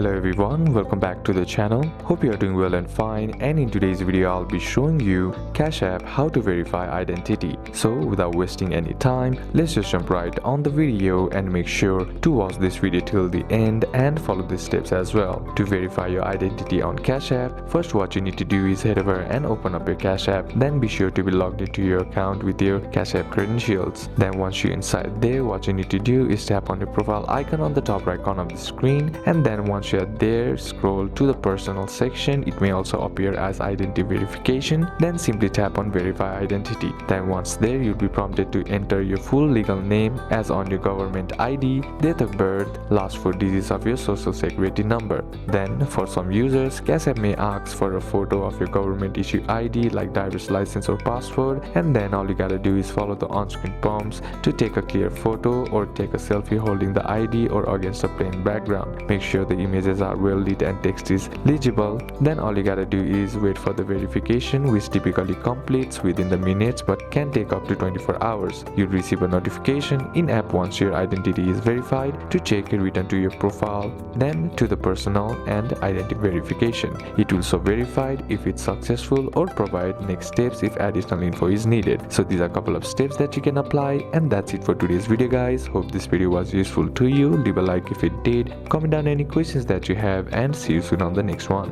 Hello everyone, welcome back to the channel. Hope you are doing well and fine, and in today's video I'll be showing you Cash App how to verify identity. So without wasting any time, let's just jump right on the video and make sure to watch this video till the end and follow the steps as well. To verify your identity on Cash App, first what you need to do is head over and open up your Cash App, then be sure to be logged into your account with your Cash App credentials. Then once you're inside there, what you need to do is tap on your profile icon on the top right corner of the screen, and then once you're there, scroll to the personal section. It may also appear as identity verification. Then simply tap on verify identity. Then once there, you'll be prompted to enter your full legal name as on your government ID, date of birth, last 4 digits of your social security number. Then for some users, Cash App may ask for a photo of your government issue ID like driver's license or passport, and then all you gotta do is follow the on-screen prompts to take a clear photo or take a selfie holding the ID or against a plain background. Make sure the images are well lit and text is legible. Then all you gotta do is wait for the verification, which typically completes within the minutes but can take up to 24 hours. You'll receive a notification in app once your identity is verified to check your return to your profile, then to the personal and identity verification. It will show verified if it's successful or provide next steps if additional info is needed. So these are a couple of steps that you can apply, and that's it for today's video guys. Hope this video was useful to you. Leave a like if it did, comment down any questions that you have, and see you soon on the next one.